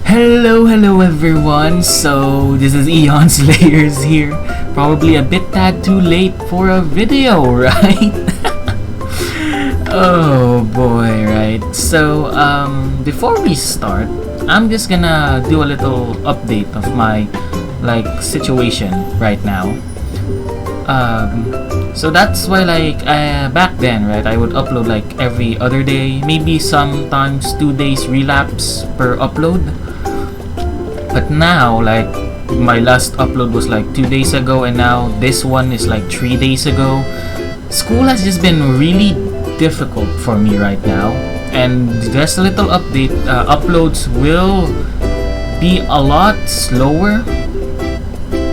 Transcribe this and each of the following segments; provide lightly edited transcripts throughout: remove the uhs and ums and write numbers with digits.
Hello everyone. So this is Eon Slayers here. Probably a bit tad too late for a video, right? Oh boy, right. So before we start, I'm just gonna do a little update of my situation right now. So that's why back then, right, I would upload every other day, maybe sometimes 2 days relapse per upload. But now, my last upload was 2 days ago, and now this one is 3 days ago. School has just been really difficult for me right now, and just a little update, uploads will be a lot slower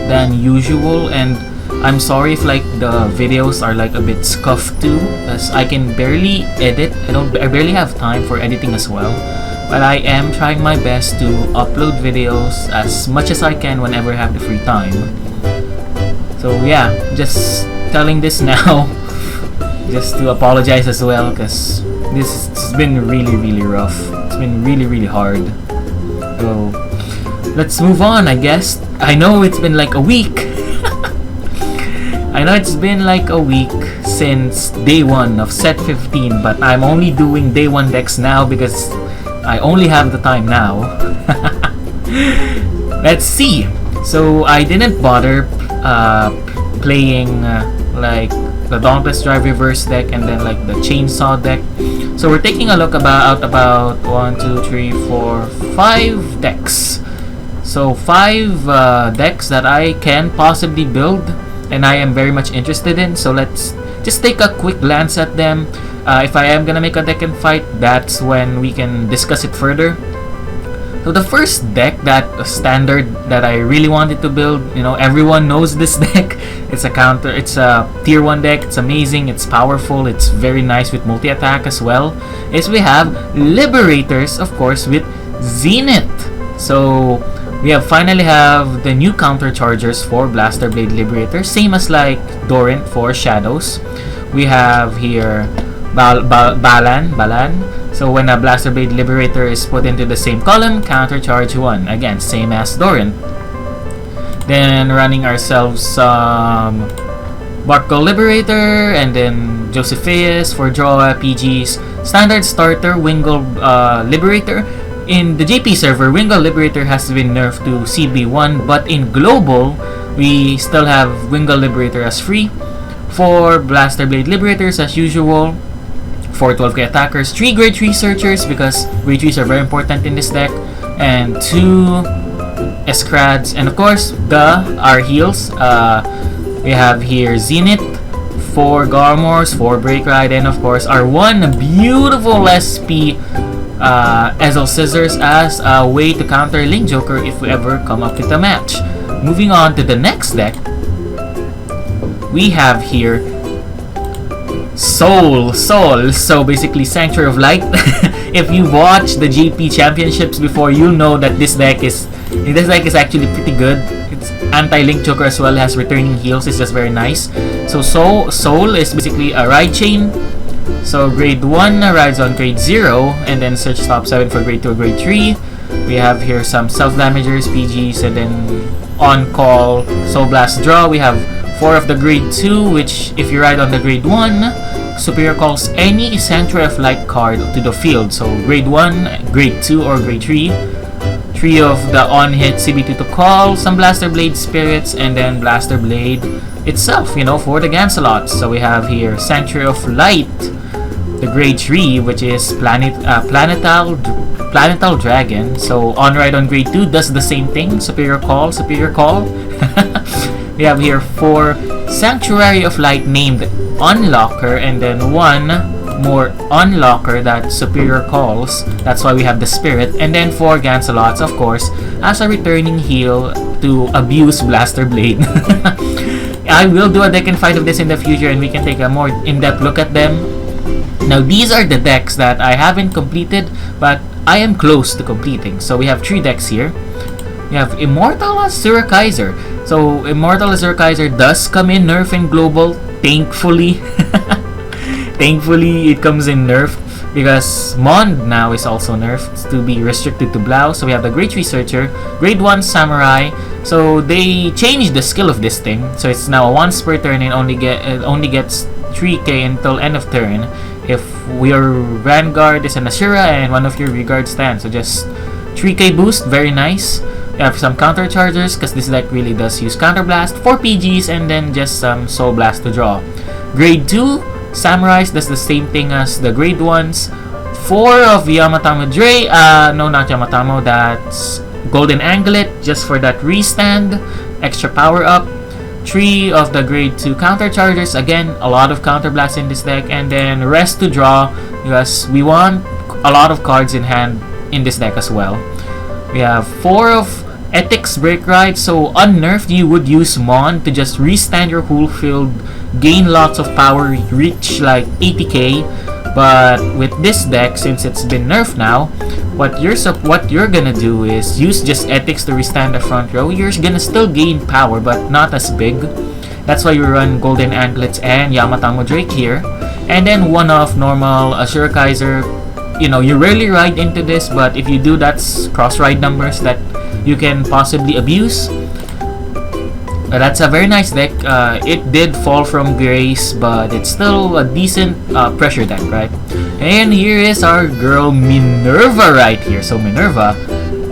than usual, and I'm sorry if the videos are a bit scuffed too, as I can barely edit. I barely have time for editing as well. But I am trying my best to upload videos as much as I can whenever I have the free time. So yeah, just telling this now, just to apologize as well, because this has been really rough. It's been really hard. So let's move on, I guess. I know it's been a week. I know it's been a week since day 1 of set 15, but I'm only doing day 1 decks now because I only have the time now. Let's see. So I didn't bother playing the Dauntless Drive Reverse deck and then the Chainsaw deck. So we're taking a look about 1, 2, 3, 4, 5 decks. So 5 decks that I can possibly build and I am very much interested in. So let's just take a quick glance at them. If I am gonna make a deck and fight, that's when we can discuss it further. So the first deck, that standard that I really wanted to build, everyone knows this deck. It's a tier 1 deck. It's amazing, it's powerful, it's very nice with multi-attack as well. Is we have Liberators, of course, with Zenith. So we finally have the new counter chargers for Blaster Blade Liberator, same as Dorant for Shadows. We have here Balan. So when a Blaster Blade Liberator is put into the same column, counter charge 1. Again, same as Dorant. Then running ourselves Barkle Liberator, and then Josephius for draw PGs. Standard starter Wingull Liberator. In the JP server, Wingull Liberator has been nerfed to CB1, but in global, we still have Wingull Liberator as free. 4 Blaster Blade Liberators as usual. 4 12k attackers, 3 grade 3 searchers because grade 3s are very important in this deck, and 2 Escrads, and of course our heals. We have here Zenith, 4 Garmors, 4 Break Ride, and of course our one beautiful SP Ezel Scissors as a way to counter Link Joker if we ever come up with a match. Moving on to the next deck, we have here Soul. So basically Sanctuary of Light. If you watched the JP Championships before, you'll know that this deck is actually pretty good. It's anti-Link Joker as well, has returning heals. It's just very nice. So Soul is basically a ride chain. So grade 1 rides on grade 0, and then search top 7 for grade 2 or grade 3. We have here some self-damagers, PGs, and then on call Soul Blast draw. We have 4 of the grade 2, which if you ride on the grade 1, Superior calls any Sanctuary of Light card to the field. So grade 1, grade 2, or grade 3. 3 of the on-hit CB2 to call, some Blaster Blade Spirits, and then Blaster Blade itself, for the Gancelots. So we have here Sanctuary of Light, the grade 3, which is Planetal Dragon. So on ride on grade 2 does the same thing. Superior call. We have here 4 Sanctuary of Light named Unlocker, and then 1 more Unlocker that Superior calls. That's why we have the Spirit, and then 4 Gancelots, of course, as a returning heal to abuse Blaster Blade. I will do a deck and fight of this in the future, and we can take a more in-depth look at them. Now these are the decks that I haven't completed, but I am close to completing. So we have 3 decks here. We have Immortal Asura Kaiser. So Immortal Asura Kaiser does come in nerf and global, thankfully. Thankfully it comes in nerf. because Mond now is also nerfed to be restricted to Blau. So we have the Grade 3 Searcher, Grade 1 Samurai. So they changed the skill of this thing. So it's now once per turn and it only gets 3k until end of turn if your Vanguard is an Asura and one of your Rearguard stands. So just 3k boost, very nice. You have some counter chargers because this deck really does use Counter Blast, 4 PGs, and then just some Soul Blast to draw. Grade 2 Samurais does the same thing as the Grade 1s. 4 of Yamatamo Dre, no, not Yamatamo, that's Golden Anglet just for that restand, extra power up. 3 of the Grade 2 counter chargers, again a lot of counter blasts in this deck, and then rest to draw because we want a lot of cards in hand in this deck as well. We have 4 of Ethics Break Ride, so unnerfed you would use Mon to just restand your whole field, gain lots of power, reach like 80k. But with this deck, since it's been nerfed now, what you're gonna do is use just Ethics to restand the front row. You're gonna still gain power, but not as big. That's why you run Golden Anklets and Yamatamo Drake here, and then one of normal Asura Kaiser. You know, you rarely ride into this, but if you do, that's cross ride numbers that you can possibly abuse. That's a very nice deck. It did fall from grace, but it's still a decent pressure deck, right? And here is our girl Minerva right here. So Minerva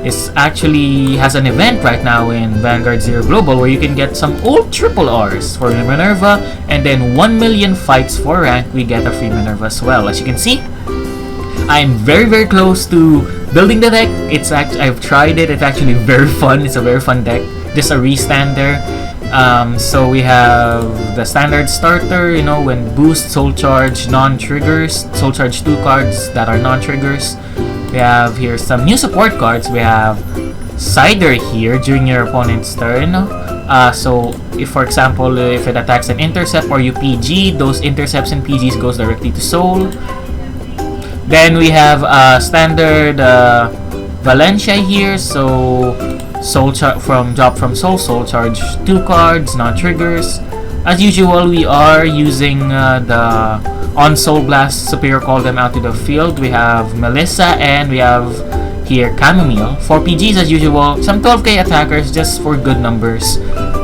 is actually has an event right now in Vanguard Zero Global where you can get some old triple Rs for Minerva, and then 1 million fights for rank, we get a free Minerva as well. As you can see, I'm very close to building the deck. I've tried it. It's actually very fun. It's a very fun deck. Just a restander. So we have the standard starter, you know, when boost, soul charge, non-triggers, soul charge 2 cards that are non-triggers. We have here some new support cards. We have Cider here during your opponent's turn. So if, for example, if it attacks an intercept or you PG, those intercepts and PGs goes directly to soul. Then we have standard Valencia here, so drop from soul charge 2 cards, non-triggers. As usual, we are using the on Soul Blast Superior Call them out to the field. We have Melissa and we have here Chamomile. 4 PGs as usual, some 12k attackers just for good numbers.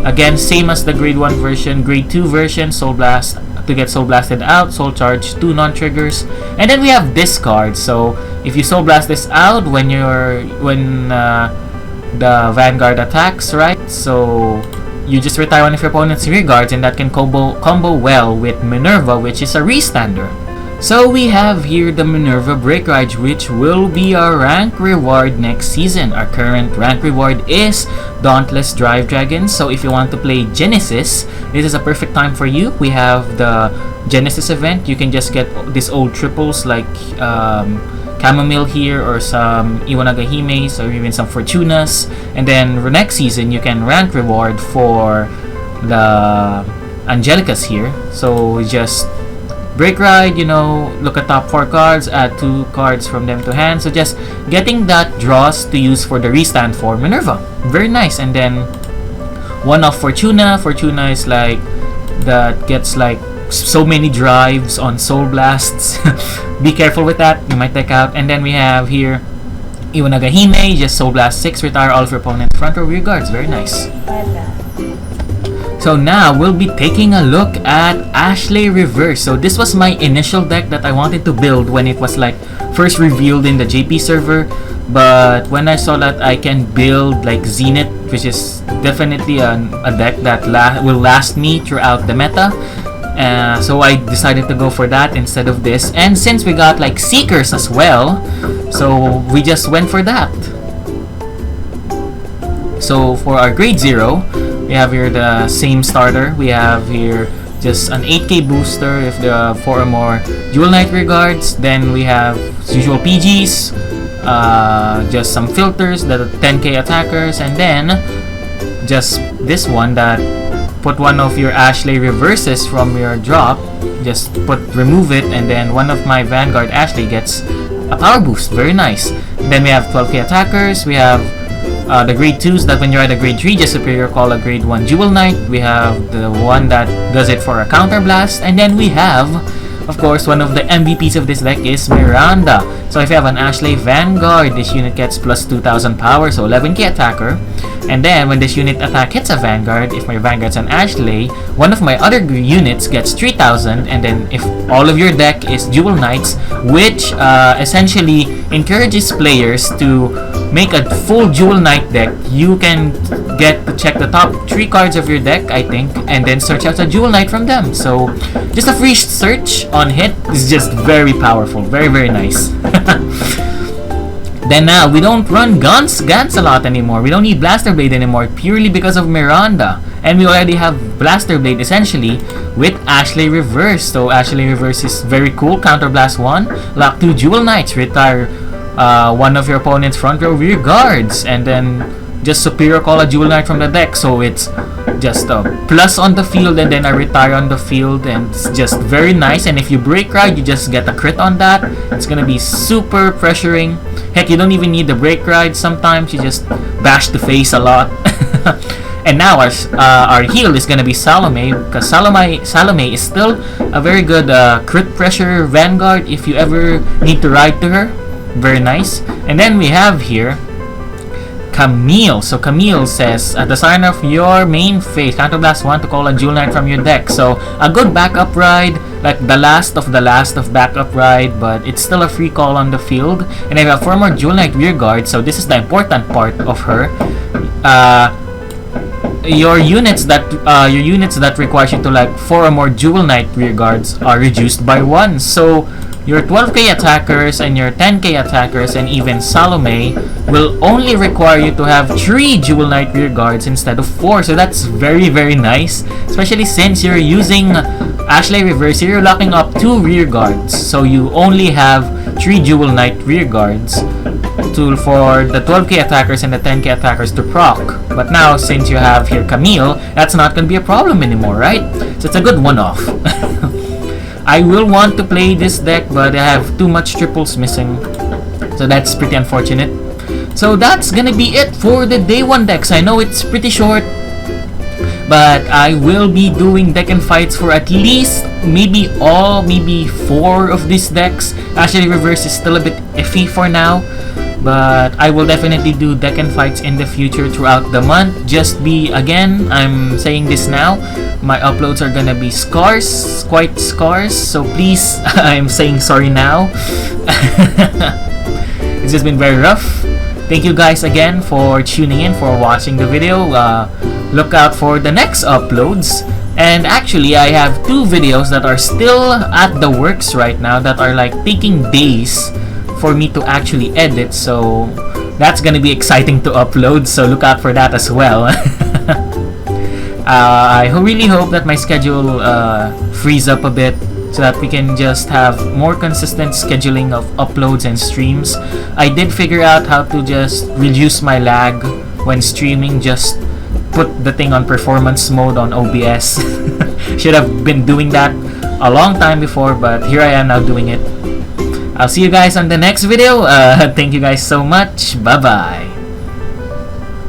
Again, same as the Grade 1 version, Grade 2 version, Soul Blast to get Soul Blasted out, Soul Charge 2 non-triggers, and then we have discard. So if you Soul Blast this out when the Vanguard attacks, right? So you just retire one of your opponent's rear guards, and that can combo well with Minerva, which is a restander. So we have here the Minerva Break Ride, which will be our rank reward next season. Our current rank reward is Dauntless Drive Dragons. So if you want to play Genesis, this is a perfect time for you. We have the Genesis event. You can just get these old triples like Chamomile here, or some Iwanagahimes, or even some Fortunas. And then next season, you can rank reward for the Angelicas here. So just Break Ride, you know, look at top 4 cards, add 2 cards from them to hand. So just getting that draws to use for the restand for Minerva. Very nice. And then one of Fortuna. Fortuna is like that gets like so many drives on Soul Blasts. Be careful with that, you might take out. And then we have here Iwanagahime, just Soul Blast 6, retire all of your opponent's front or rear guards. Very nice. So now we'll be taking a look at Ashlei Reverse. So this was my initial deck that I wanted to build when it was like first revealed in the JP server. But when I saw that I can build like Zenith, which is definitely a deck that will last me throughout the meta, so I decided to go for that instead of this. And since we got like Seekers as well, so we just went for that. So for our Grade 0, we have here the same starter. We have here just an 8k booster if there are 4 or more Dual Knight Rearguards. Then we have usual PGs, just some filters that are 10k attackers, and then just this one that put one of your Ashlei Reverses from your drop, just remove it, and then one of my Vanguard Ashlei gets a power boost. Very nice. Then we have 12k attackers. We have the Grade 2s that when you're at a Grade 3, just Superior Call a Grade 1 Dual Knight. We have the one that does it for a Counter Blast. And then we have of course, one of the MVPs of this deck is Miranda. So if you have an Ashlei Vanguard, this unit gets plus 2000 power, so 11k attacker. And then when this unit attack hits a Vanguard, if my Vanguard's an Ashlei, one of my other units gets 3000. And then if all of your deck is Dual Knights, which essentially encourages players to make a full Dual Knight deck, you can get to check the top 3 cards of your deck, I think, and then search out a Dual Knight from them. So just a free search on hit is just very powerful, very very nice. Then now we don't run Gans a lot anymore. We don't need Blaster Blade anymore purely because of Miranda, and we already have Blaster Blade essentially with Ashlei Reverse. So Ashlei Reverse is very cool. Counterblast 1, lock 2 Dual Knights, retire one of your opponent's front row rear guards, and then just superior call a Dual Knight from the deck. So it's just a plus on the field and then a retire on the field, and it's just very nice. And if you break ride, you just get a crit on that. It's gonna be super pressuring. Heck, you don't even need the break ride. Sometimes you just bash the face a lot. And now our heal is gonna be Salome, because Salome is still a very good crit pressure Vanguard if you ever need to ride to her. Very nice. And then we have here Camille. So Camille says, at the sign of your main phase, Counterblast 1 to call a Dual Knight from your deck. So a good backup ride, like the last of backup ride, but it's still a free call on the field. And I have 4 more Dual Knight rear guards, so this is the important part of her. Your units that requires you to like 4 or more Dual Knight rear guards are reduced by 1. So your 12k attackers and your 10k attackers and even Salome will only require you to have 3 Dual Knight rear guards instead of 4. So that's very very nice, especially since you're using Ashlei Reverse. You're locking up 2 rear guards, so you only have 3 Dual Knight rear guards for the 12k attackers and the 10k attackers to proc. But now since you have here Camille, that's not going to be a problem anymore, right? So it's a good one-off. I will want to play this deck, but I have too much triples missing, so that's pretty unfortunate. So that's gonna be it for the day 1 decks. I know it's pretty short, but I will be doing deck and fights for at least maybe 4 of these decks. Ashlei Reverse is still a bit iffy for now, but I will definitely do deck and fights in the future throughout the month. Again, I'm saying this now, my uploads are gonna be quite scarce, so please, I'm saying sorry now. It's just been very rough. Thank you guys again for tuning in, for watching the video. Look out for the next uploads. And actually, I have 2 videos that are still at the works right now that are like taking days for me to actually edit, so that's gonna be exciting to upload, so look out for that as well. I really hope that my schedule frees up a bit so that we can just have more consistent scheduling of uploads and streams. I did figure out how to just reduce my lag when streaming, just put the thing on performance mode on OBS. Should have been doing that a long time before, but here I am now doing it. I'll see you guys on the next video. Thank you guys so much. Bye bye.